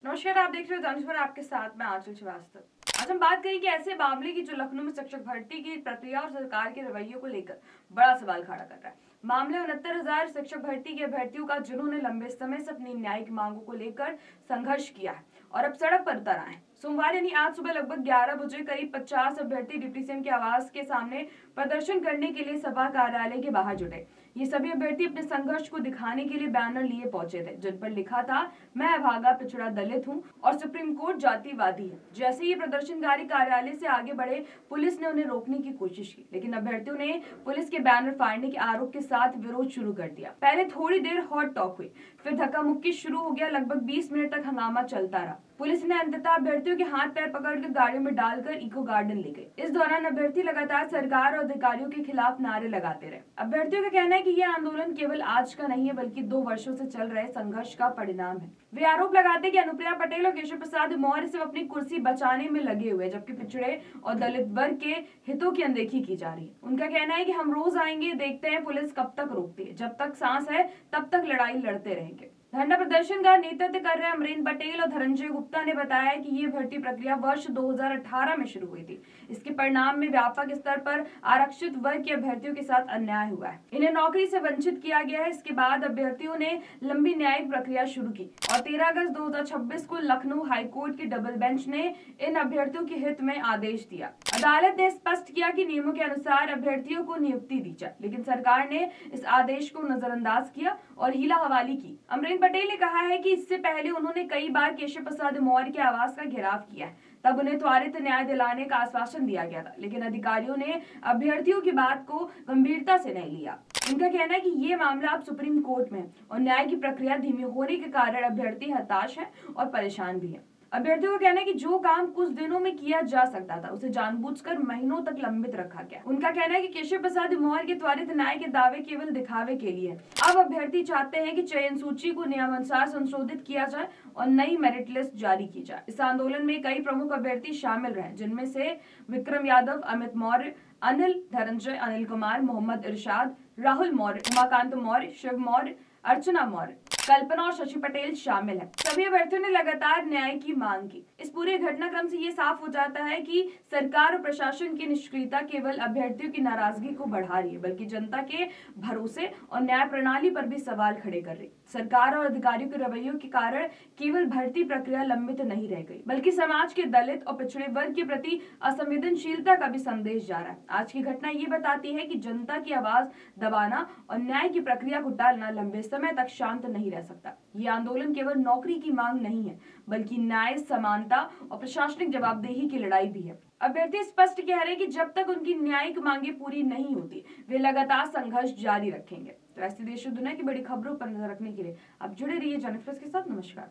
नमस्कार, आप देख रहे हो जानवर आपके साथ में आंचल श्रीवास्तव। आज हम बात करेंगे ऐसे मामले की जो लखनऊ में शिक्षक भर्ती की प्रक्रिया और सरकार के रवैये को लेकर बड़ा सवाल खड़ा कर रहा है। मामले 69,000 शिक्षक भर्ती के अभ्यर्थियों का जिन्होंने लंबे समय से अपनी न्यायिक मांगों को लेकर संघर्ष किया है और अब सड़क पर उतर आए हैं। सोमवार यानी आज सुबह लगभग 11 बजे करीब 50 अभ्यर्थी डिप्टी सीएम के आवास के सामने प्रदर्शन करने के लिए सभा कार्यालय के बाहर जुटे। ये सभी अभ्यर्थी अपने संघर्ष को दिखाने के लिए बैनर लिए पहुंचे थे जिन पर लिखा था, मैं अभागा पिछड़ा दलित हूं और सुप्रीम कोर्ट जातिवादी है। जैसे ही प्रदर्शनकारी कार्यालय से आगे बढ़े, पुलिस ने उन्हें रोकने की कोशिश की, लेकिन अभ्यर्थियों ने पुलिस के बैनर फाड़ने के आरोप के साथ विरोध शुरू कर दिया। पहले थोड़ी देर हॉट टॉक हुई, फिर धक्का मुक्की शुरू हो गया। लगभग 20 मिनट तक हंगामा चलता रहा। पुलिस ने अंततः अभ्यर्थियों के हाथ पैर पकड़कर गाड़ियों में डालकर इको गार्डन ले गए। इस दौरान अभ्यर्थी लगातार सरकार और अधिकारियों के खिलाफ नारे लगाते रहे। अभ्यर्थियों का कहना है कि यह आंदोलन केवल आज का नहीं है बल्कि 2 वर्षों से चल रहे संघर्ष का परिणाम है। वे आरोप लगाते हैं कि अनुप्रिया पटेल और केशव प्रसाद मौर्य सिर्फ अपनी कुर्सी बचाने में लगे हुए, जबकि पिछड़े और दलित वर्ग के हितों की अनदेखी की जा रही है। उनका कहना है कि हम रोज आएंगे, देखते हैं पुलिस कब तक रोकती है, जब तक सांस है तब तक लड़ाई लड़ते रहेंगे। धरना प्रदर्शन का नेतृत्व कर रहे अमरीन पटेल और धनंजय गुप्ता ने बताया कि ये भर्ती प्रक्रिया वर्ष 2018 में शुरू हुई थी। इसके परिणाम में व्यापक स्तर पर आरक्षित वर्ग के अभ्यर्थियों के साथ अन्याय हुआ है। इन्हें नौकरी से वंचित किया गया है। इसके बाद अभ्यर्थियों ने लंबी न्यायिक प्रक्रिया शुरू की और 13 अगस्त 2026 को लखनऊ हाईकोर्ट की डबल बेंच ने इन अभ्यर्थियों के हित में आदेश दिया। अदालत ने स्पष्ट किया कि नियमों के अनुसार अभ्यर्थियों को नियुक्ति दी जाए, लेकिन सरकार ने इस आदेश को नजरअंदाज किया और हीला हवाली की। अमरीन पटेल ने कहा है कि इससे पहले उन्होंने कई बार केशव प्रसाद मौर्य के आवास का घेराव किया है। तब उन्हें त्वरित न्याय दिलाने का आश्वासन दिया गया था, लेकिन अधिकारियों ने अभ्यर्थियों की बात को गंभीरता से नहीं लिया। उनका कहना है कि ये मामला अब सुप्रीम कोर्ट में और न्याय की प्रक्रिया धीमी होने के कारण अभ्यर्थी हताश हैं और परेशान भी हैं। अभ्यर्थियों का कहना है कि जो काम कुछ दिनों में किया जा सकता था उसे जानबूझकर महीनों तक लंबित रखा गया। उनका कहना है कि केशव प्रसाद मौर्य के त्वरित न्याय के दावे केवल दिखावे के लिए। अब अभ्यर्थी चाहते हैं कि चयन सूची को नियमानुसार संशोधित किया जाए और नई मेरिट लिस्ट जारी की जाए। इस आंदोलन में कई प्रमुख अभ्यर्थी शामिल रहे, जिनमें से विक्रम यादव, अमित मौर्य, अनिल धनंजय, अनिल कुमार, मोहम्मद इरशाद, राहुल मौर्य, उमाकांत मौर्य, शिव मौर्य, अर्चना मौर्य, कल्पना और शशि पटेल शामिल हैं। सभी अभ्यर्थियों ने लगातार न्याय की मांग की। इस पूरे घटनाक्रम से ये साफ हो जाता है कि सरकार और प्रशासन की निष्क्रियता केवल अभ्यर्थियों की नाराजगी को बढ़ा रही है, बल्कि जनता के भरोसे और न्याय प्रणाली पर भी सवाल खड़े कर रही। सरकार और अधिकारियों के रवैयों के कारण केवल भर्ती प्रक्रिया लंबित नहीं रह गई, बल्कि समाज के दलित और पिछड़े वर्ग के प्रति असंवेदनशीलता का भी संदेश जा रहा है। आज की घटना ये बताती है कि जनता की आवाज दबाना और न्याय की प्रक्रिया को टालना लंबे समय तक शांत नहीं रह सकता। ये आंदोलन केवल नौकरी की मांग नहीं है, बल्कि न्याय, समानता और प्रशासनिक जवाबदेही की लड़ाई भी है। अभ्यर्थी स्पष्ट कह रहे हैं कि जब तक उनकी न्यायिक मांगे पूरी नहीं होती, वे लगातार संघर्ष जारी रखेंगे। तो ऐसी देश और दुनिया की बड़ी खबरों पर नजर रखने के लिए आप जुड़े रहिए जनएक्सप्रेस के साथ। नमस्कार।